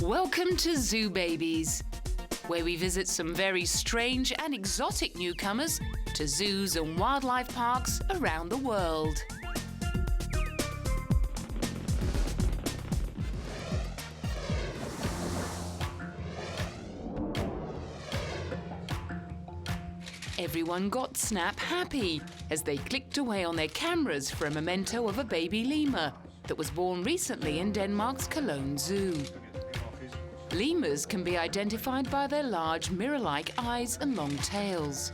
Welcome to Zoo Babies, where we visit some very strange and exotic newcomers to zoos and wildlife parks around the world. Everyone got snap happy as they clicked away on their cameras for a memento of a baby lemur that was born recently in Denmark's Cologne Zoo. Lemurs can be identified by their large mirror-like eyes and long tails.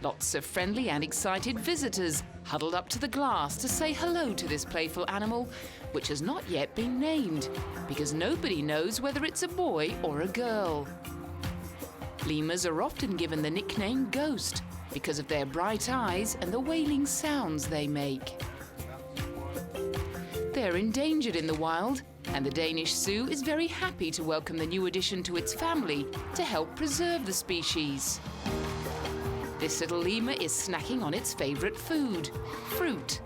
Lots of friendly and excited visitors huddled up to the glass to say hello to this playful animal, which has not yet been named, because nobody knows whether it's a boy or a girl. Lemurs are often given the nickname Ghost because of their bright eyes and the wailing sounds they make. They're endangered in the wild, and the Danish Zoo is very happy to welcome the new addition to its family to help preserve the species. This little lemur is snacking on its favourite food, fruit.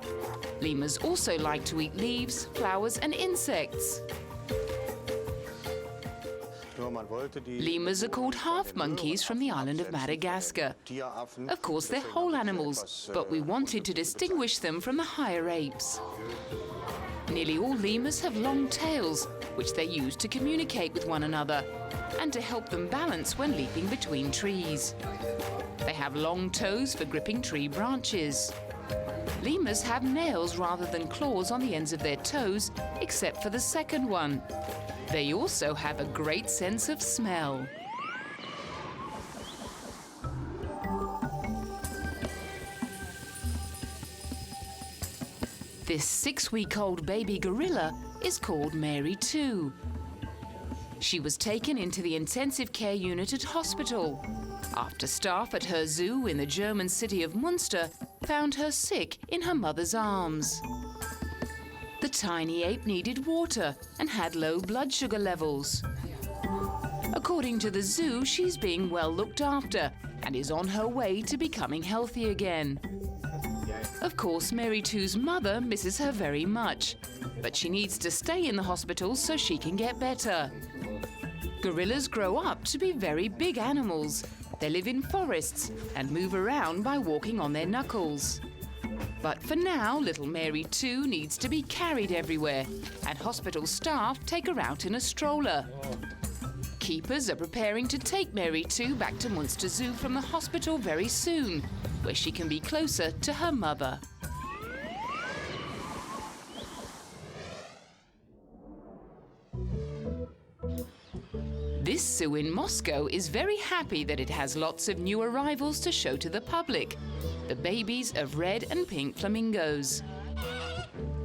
Lemurs also like to eat leaves, flowers and insects. Lemurs are called half monkeys from the island of Madagascar. Of course, they're whole animals, but we wanted to distinguish them from the higher apes. Nearly all lemurs have long tails, which they use to communicate with one another and to help them balance when leaping between trees. They have long toes for gripping tree branches. Lemurs have nails rather than claws on the ends of their toes, except for the second one. They also have a great sense of smell. This 6-week-old baby gorilla is called Mary too. She was taken into the intensive care unit at hospital after staff at her zoo in the German city of Munster found her sick in her mother's arms. The tiny ape needed water and had low blood sugar levels. According to the zoo, she's being well looked after and is on her way to becoming healthy again. Of course, Mary 2's mother misses her very much, but she needs to stay in the hospital so she can get better. Gorillas grow up to be very big animals. They live in forests and move around by walking on their knuckles. But for now, little Mary 2 needs to be carried everywhere, and hospital staff take her out in a stroller. Keepers are preparing to take Mary 2 back to Munster Zoo from the hospital very soon, where she can be closer to her mother. This zoo in Moscow is very happy that it has lots of new arrivals to show to the public, the babies of red and pink flamingos.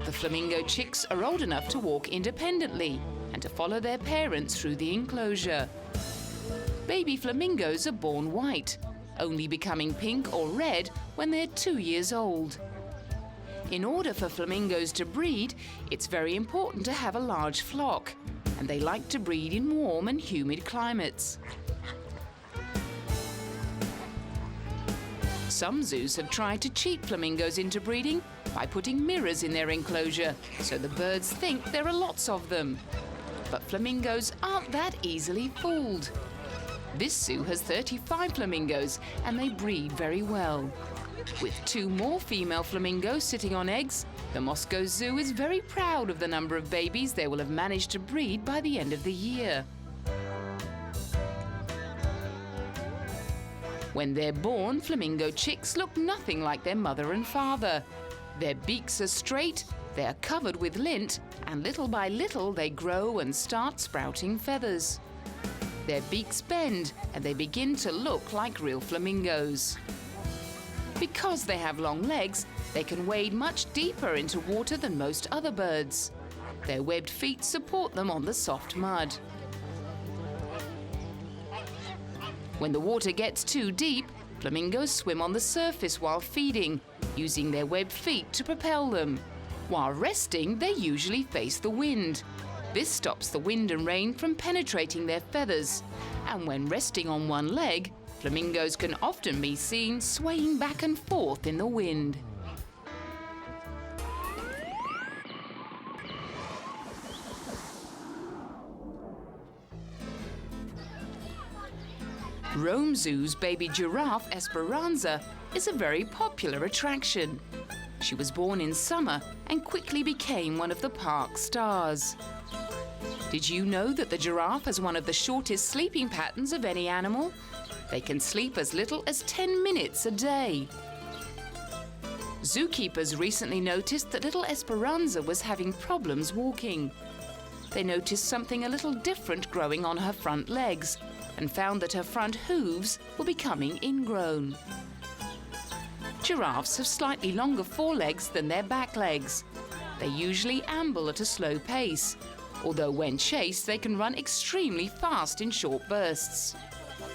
The flamingo chicks are old enough to walk independently and to follow their parents through the enclosure. Baby flamingos are born white, only becoming pink or red when they're 2 years old. In order for flamingos to breed, it's very important to have a large flock, and they like to breed in warm and humid climates. Some zoos have tried to cheat flamingos into breeding by putting mirrors in their enclosure, so the birds think there are lots of them. But flamingos aren't that easily fooled. This zoo has 35 flamingos, and they breed very well. With 2 more female flamingos sitting on eggs, the Moscow Zoo is very proud of the number of babies they will have managed to breed by the end of the year. When they're born, flamingo chicks look nothing like their mother and father. Their beaks are straight, they're covered with lint, and little by little they grow and start sprouting feathers. Their beaks bend and they begin to look like real flamingos. Because they have long legs, they can wade much deeper into water than most other birds. Their webbed feet support them on the soft mud. When the water gets too deep, flamingos swim on the surface while feeding, using their webbed feet to propel them. While resting, they usually face the wind. This stops the wind and rain from penetrating their feathers. And when resting on one leg, flamingos can often be seen swaying back and forth in the wind. Rome Zoo's baby giraffe, Esperanza, is a very popular attraction. She was born in summer and quickly became one of the park's stars. Did you know that the giraffe has one of the shortest sleeping patterns of any animal? They can sleep as little as 10 minutes a day. Zookeepers recently noticed that little Esperanza was having problems walking. They noticed something a little different growing on her front legs and found that her front hooves were becoming ingrown. Giraffes have slightly longer forelegs than their back legs. They usually amble at a slow pace, although when chased they can run extremely fast in short bursts.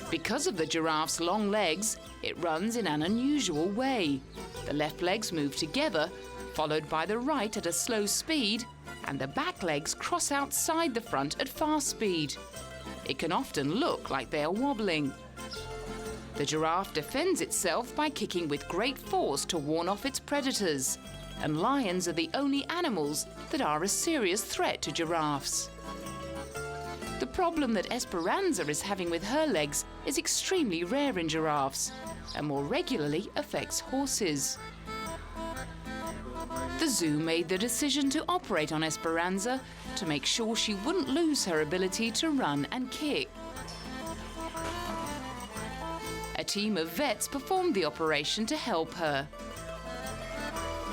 Because of the giraffe's long legs, it runs in an unusual way. The left legs move together, followed by the right at a slow speed, and the back legs cross outside the front at fast speed. It can often look like they are wobbling. The giraffe defends itself by kicking with great force to warn off its predators, and lions are the only animals that are a serious threat to giraffes. The problem that Esperanza is having with her legs is extremely rare in giraffes and more regularly affects horses. The zoo made the decision to operate on Esperanza to make sure she wouldn't lose her ability to run and kick. A team of vets performed the operation to help her.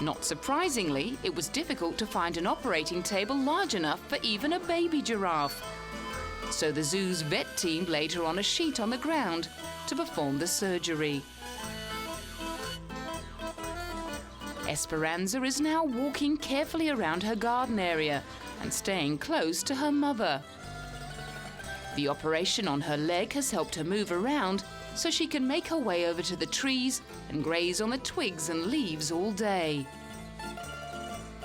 Not surprisingly, it was difficult to find an operating table large enough for even a baby giraffe. So the zoo's vet team laid her on a sheet on the ground to perform the surgery. Esperanza is now walking carefully around her garden area and staying close to her mother. The operation on her leg has helped her move around so she can make her way over to the trees and graze on the twigs and leaves all day.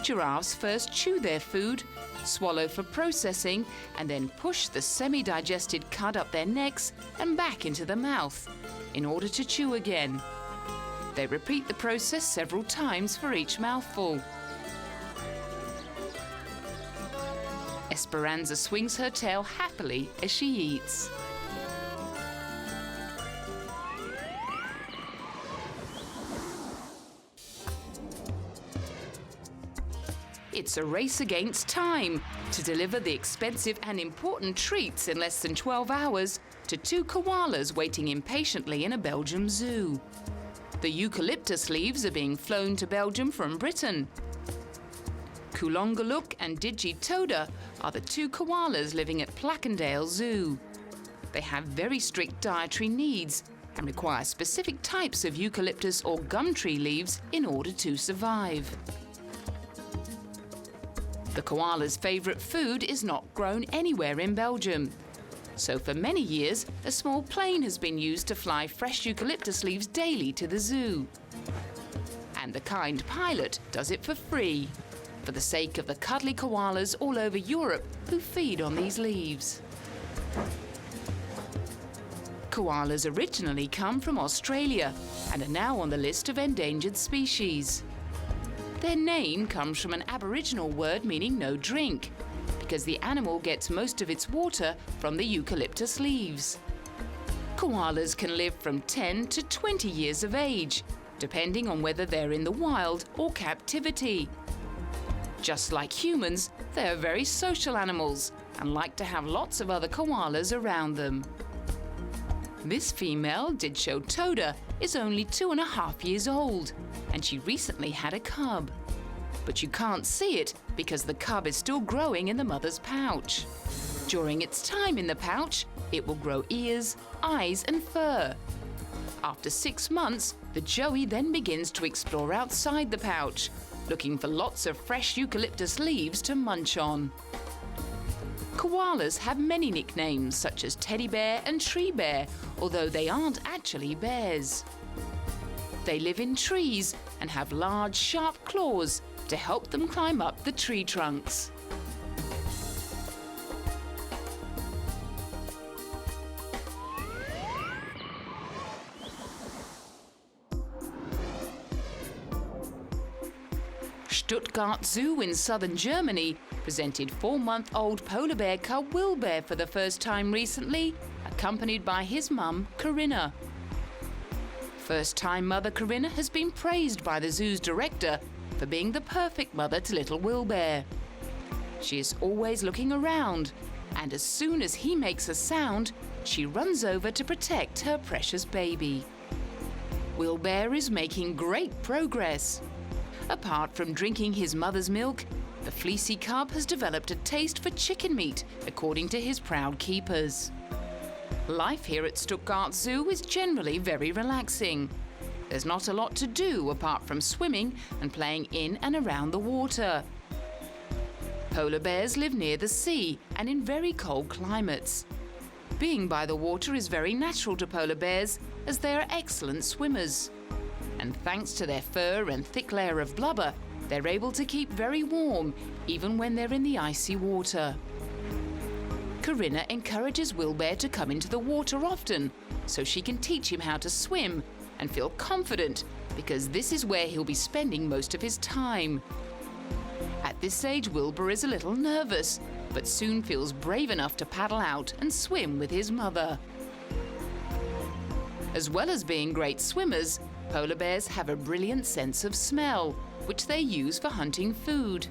Giraffes first chew their food, swallow for processing, and then push the semi-digested cud up their necks and back into the mouth in order to chew again. They repeat the process several times for each mouthful. Esperanza swings her tail happily as she eats. It's a race against time to deliver the expensive and important treats in less than 12 hours to two koalas waiting impatiently in a Belgium zoo. The eucalyptus leaves are being flown to Belgium from Britain. Kulongaluk and Digitoda are the two koalas living at Plackendale Zoo. They have very strict dietary needs and require specific types of eucalyptus or gum tree leaves in order to survive. The koala's favourite food is not grown anywhere in Belgium. So for many years, a small plane has been used to fly fresh eucalyptus leaves daily to the zoo. And the kind pilot does it for free, for the sake of the cuddly koalas all over Europe who feed on these leaves. Koalas originally come from Australia and are now on the list of endangered species. Their name comes from an Aboriginal word meaning no drink, because the animal gets most of its water from the eucalyptus leaves. Koalas can live from 10 to 20 years of age, depending on whether they're in the wild or captivity. Just like humans, they are very social animals and like to have lots of other koalas around them. This female, Digitoda, is only 2.5 years old, and she recently had a cub. But you can't see it because the cub is still growing in the mother's pouch. During its time in the pouch, it will grow ears, eyes, and fur. After 6 months, the joey then begins to explore outside the pouch, looking for lots of fresh eucalyptus leaves to munch on. Koalas have many nicknames such as teddy bear and tree bear, although they aren't actually bears. They live in trees and have large, sharp claws to help them climb up the tree trunks. Stuttgart Zoo in southern Germany presented 4-month-old polar bear cub Wilbur for the first time recently, accompanied by his mum, Corinna. First-time mother Corinna has been praised by the zoo's director for being the perfect mother to little Wilbur. She is always looking around, and as soon as he makes a sound, she runs over to protect her precious baby. Wilbur is making great progress. Apart from drinking his mother's milk, the fleecy cub has developed a taste for chicken meat, according to his proud keepers. Life here at Stuttgart Zoo is generally very relaxing. There's not a lot to do apart from swimming and playing in and around the water. Polar bears live near the sea and in very cold climates. Being by the water is very natural to polar bears, as they are excellent swimmers. And thanks to their fur and thick layer of blubber, they're able to keep very warm, even when they're in the icy water. Corinna encourages Wilbur to come into the water often, so she can teach him how to swim and feel confident, because this is where he'll be spending most of his time. At this age, Wilbur is a little nervous, but soon feels brave enough to paddle out and swim with his mother. As well as being great swimmers, polar bears have a brilliant sense of smell, which they use for hunting food.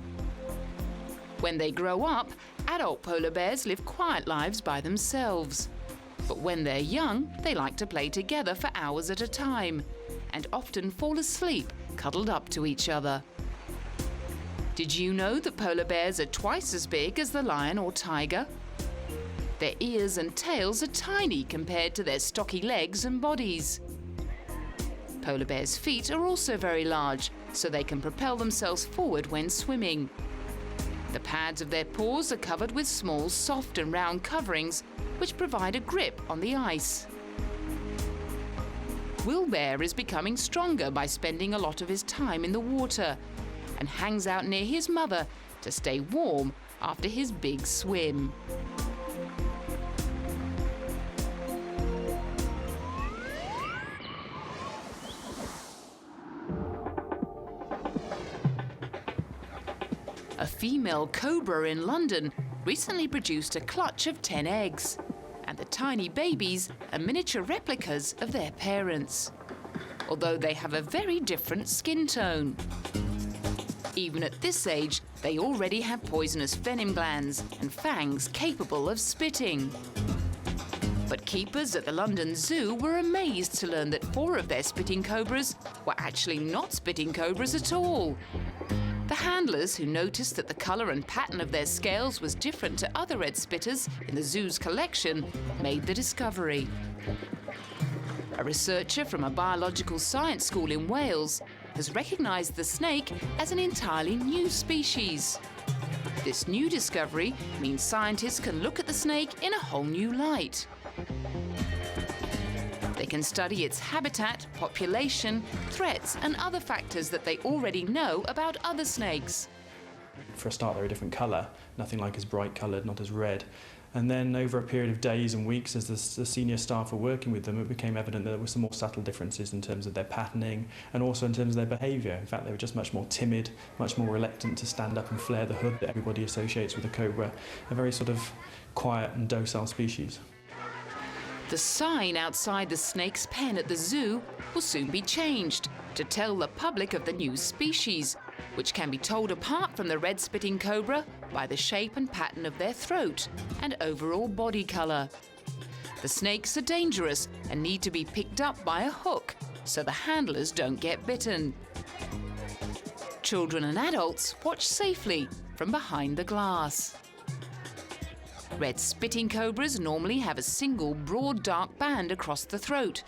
When they grow up, adult polar bears live quiet lives by themselves. But when they're young, they like to play together for hours at a time, and often fall asleep cuddled up to each other. Did you know that polar bears are twice as big as the lion or tiger? Their ears and tails are tiny compared to their stocky legs and bodies. Polar bears' feet are also very large, so they can propel themselves forward when swimming. The pads of their paws are covered with small, soft and round coverings, which provide a grip on the ice. Wilbur is becoming stronger by spending a lot of his time in the water, and hangs out near his mother to stay warm after his big swim. A female cobra in London recently produced a clutch of 10 eggs, and the tiny babies are miniature replicas of their parents, although they have a very different skin tone. Even at this age, they already have poisonous venom glands and fangs capable of spitting. But keepers at the London Zoo were amazed to learn that 4 of their spitting cobras were actually not spitting cobras at all. The handlers, who noticed that the colour and pattern of their scales was different to other red spitters in the zoo's collection, made the discovery. A researcher from a biological science school in Wales has recognised the snake as an entirely new species. This new discovery means scientists can look at the snake in a whole new light. They can study its habitat, population, threats and other factors that they already know about other snakes. For a start, they're a different colour, nothing like as bright coloured, not as red. And then over a period of days and weeks, as the senior staff were working with them, it became evident that there were some more subtle differences in terms of their patterning and also in terms of their behaviour. In fact, they were just much more timid, much more reluctant to stand up and flare the hood that everybody associates with a cobra, a very sort of quiet and docile species. The sign outside the snake's pen at the zoo will soon be changed to tell the public of the new species, which can be told apart from the red-spitting cobra by the shape and pattern of their throat and overall body colour. The snakes are dangerous and need to be picked up by a hook so the handlers don't get bitten. Children and adults watch safely from behind the glass. Red spitting cobras normally have a single broad dark band across the throat.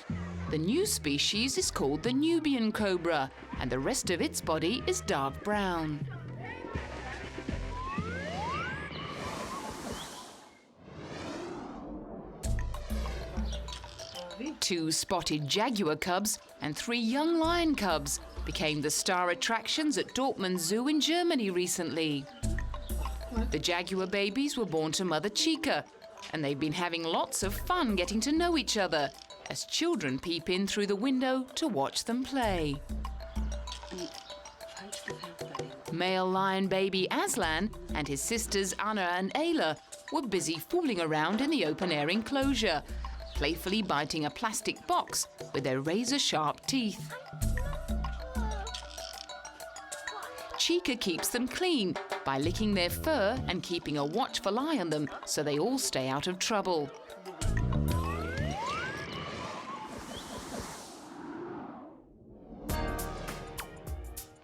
The new species is called the Nubian cobra, and the rest of its body is dark brown. Two spotted jaguar cubs and 3 young lion cubs became the star attractions at Dortmund Zoo in Germany recently. The jaguar babies were born to Mother Chica, and they've been having lots of fun getting to know each other as children peep in through the window to watch them play. male lion baby Aslan and his sisters Anna and Ayla were busy fooling around in the open-air enclosure, playfully biting a plastic box with their razor-sharp teeth. Chica keeps them clean by licking their fur and keeping a watchful eye on them so they all stay out of trouble.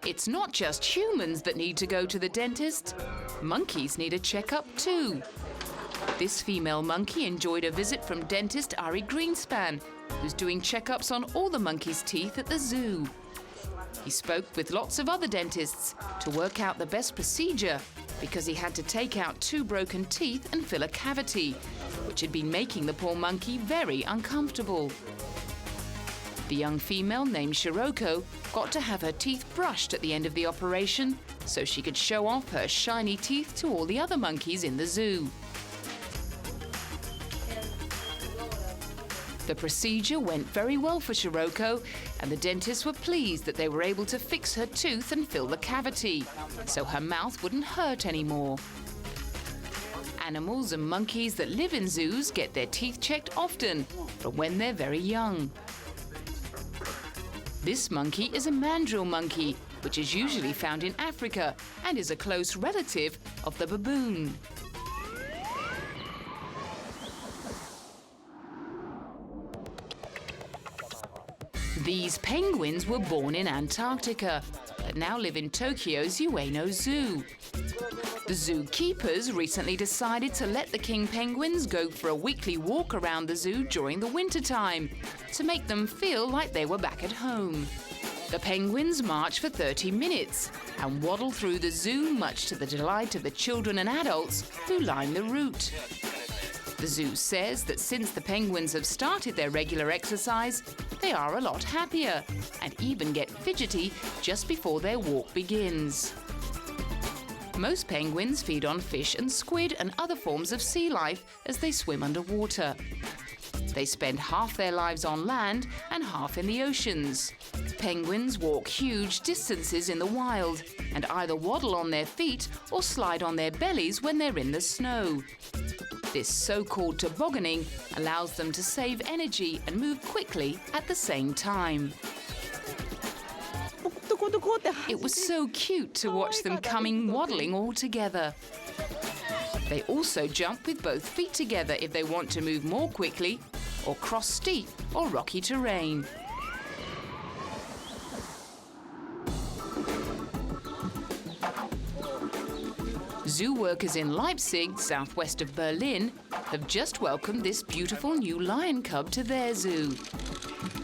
It's not just humans that need to go to the dentist. Monkeys need a checkup too. This female monkey enjoyed a visit from dentist Ari Greenspan, who's doing checkups on all the monkeys' teeth at the zoo. He spoke with lots of other dentists to work out the best procedure because he had to take out 2 broken teeth and fill a cavity, which had been making the poor monkey very uncomfortable. The young female named Shiroko got to have her teeth brushed at the end of the operation so she could show off her shiny teeth to all the other monkeys in the zoo. The procedure went very well for Shiroko, and the dentists were pleased that they were able to fix her tooth and fill the cavity, so her mouth wouldn't hurt anymore. Animals and monkeys that live in zoos get their teeth checked often, from when they're very young. This monkey is a mandrill monkey, which is usually found in Africa and is a close relative of the baboon. These penguins were born in Antarctica, but now live in Tokyo's Ueno Zoo. The zookeepers recently decided to let the king penguins go for a weekly walk around the zoo during the wintertime to make them feel like they were back at home. The penguins march for 30 minutes and waddle through the zoo, much to the delight of the children and adults who line the route. The zoo says that since the penguins have started their regular exercise, they are a lot happier and even get fidgety just before their walk begins. Most penguins feed on fish and squid and other forms of sea life as they swim underwater. They spend half their lives on land and half in the oceans. Penguins walk huge distances in the wild and either waddle on their feet or slide on their bellies when they're in the snow. This so-called tobogganing allows them to save energy and move quickly at the same time. It was so cute to watch them coming waddling all together. They also jump with both feet together if they want to move more quickly or cross steep or rocky terrain. Zoo workers in Leipzig, southwest of Berlin, have just welcomed this beautiful new lion cub to their zoo.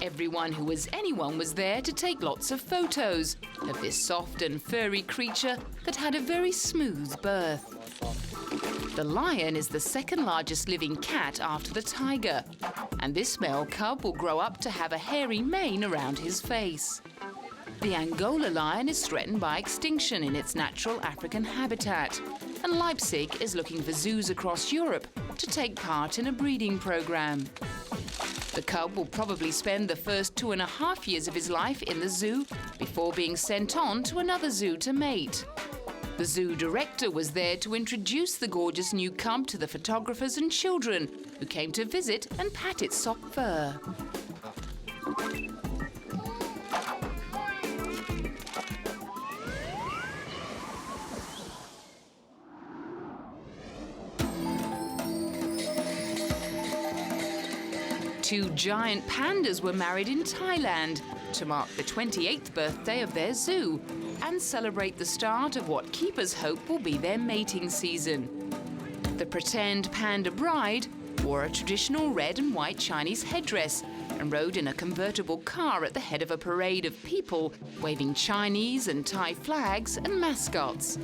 Everyone who was anyone was there to take lots of photos of this soft and furry creature that had a very smooth birth. The lion is the second largest living cat after the tiger, and this male cub will grow up to have a hairy mane around his face. The Angola lion is threatened by extinction in its natural African habitat, and Leipzig is looking for zoos across Europe to take part in a breeding program. The cub will probably spend the first 2.5 years of his life in the zoo before being sent on to another zoo to mate. The zoo director was there to introduce the gorgeous new cub to the photographers and children who came to visit and pat its soft fur. Two giant pandas were married in Thailand to mark the 28th birthday of their zoo and celebrate the start of what keepers hope will be their mating season. The pretend panda bride wore a traditional red and white Chinese headdress and rode in a convertible car at the head of a parade of people waving Chinese and Thai flags and mascots.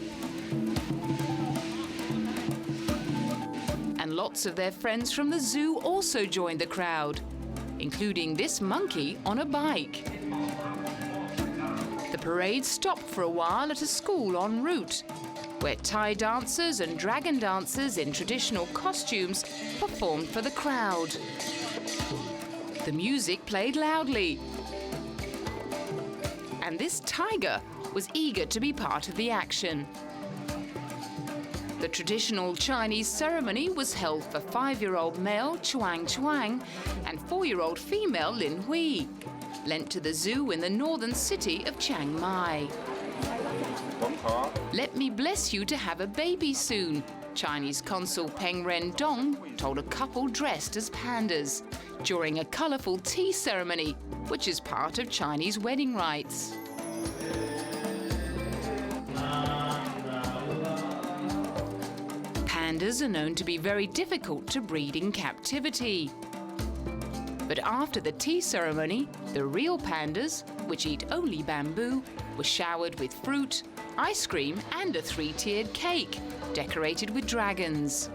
And lots of their friends from the zoo also joined the crowd, including this monkey on a bike. The parade stopped for a while at a school en route, where Thai dancers and dragon dancers in traditional costumes performed for the crowd. The music played loudly, and this tiger was eager to be part of the action. The traditional Chinese ceremony was held for 5-year-old male Chuang Chuang and 4-year-old female Lin Hui, lent to the zoo in the northern city of Chiang Mai. "Let me bless you to have a baby soon," Chinese consul Peng Ren Dong told a couple dressed as pandas during a colourful tea ceremony, which is part of Chinese wedding rites. Pandas are known to be very difficult to breed in captivity. But after the tea ceremony, the real pandas, which eat only bamboo, were showered with fruit, ice cream and a 3-tiered cake, decorated with dragons.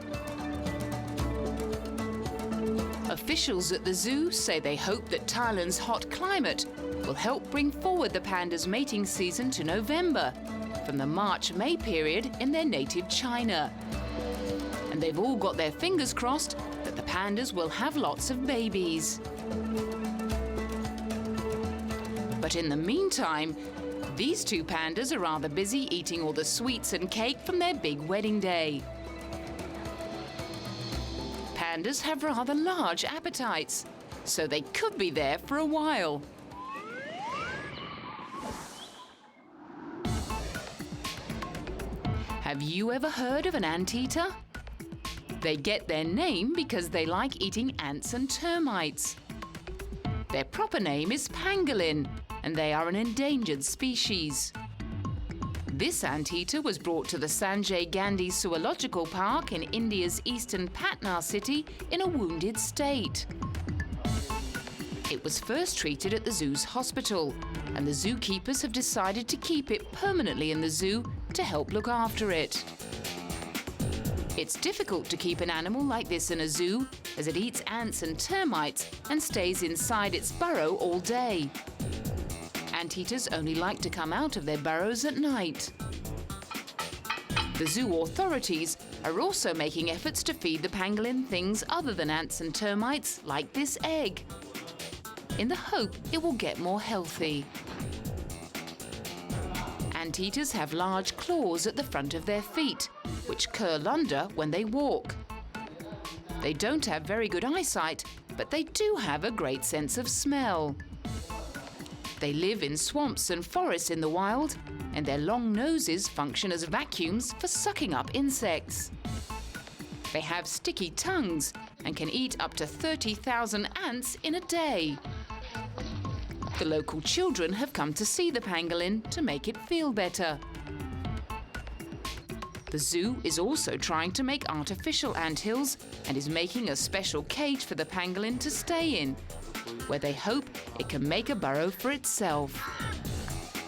Officials at the zoo say they hope that Thailand's hot climate will help bring forward the pandas' mating season to November, from the March-May period in their native China. And they've all got their fingers crossed that the pandas will have lots of babies. But in the meantime, these two pandas are rather busy eating all the sweets and cake from their big wedding day. Pandas have rather large appetites, so they could be there for a while. Have you ever heard of an anteater? They get their name because they like eating ants and termites. Their proper name is pangolin, and they are an endangered species. This anteater was brought to the Sanjay Gandhi Zoological Park in India's eastern Patna city in a wounded state. It was first treated at the zoo's hospital, and the zookeepers have decided to keep it permanently in the zoo to help look after it. It's difficult to keep an animal like this in a zoo, as it eats ants and termites and stays inside its burrow all day. Anteaters only like to come out of their burrows at night. The zoo authorities are also making efforts to feed the pangolin things other than ants and termites, like this egg, in the hope it will get more healthy. Anteaters have large claws at the front of their feet, which curl under when they walk. They don't have very good eyesight, but they do have a great sense of smell. They live in swamps and forests in the wild, and their long noses function as vacuums for sucking up insects. They have sticky tongues and can eat up to 30,000 ants in a day. The local children have come to see the pangolin to make it feel better. The zoo is also trying to make artificial anthills and is making a special cage for the pangolin to stay in, where they hope it can make a burrow for itself.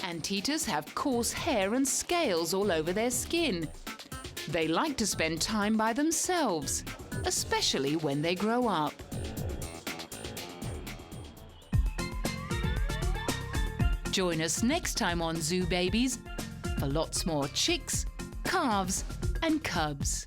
Anteaters have coarse hair and scales all over their skin. They like to spend time by themselves, especially when they grow up. Join us next time on Zoo Babies for lots more chicks, calves and cubs.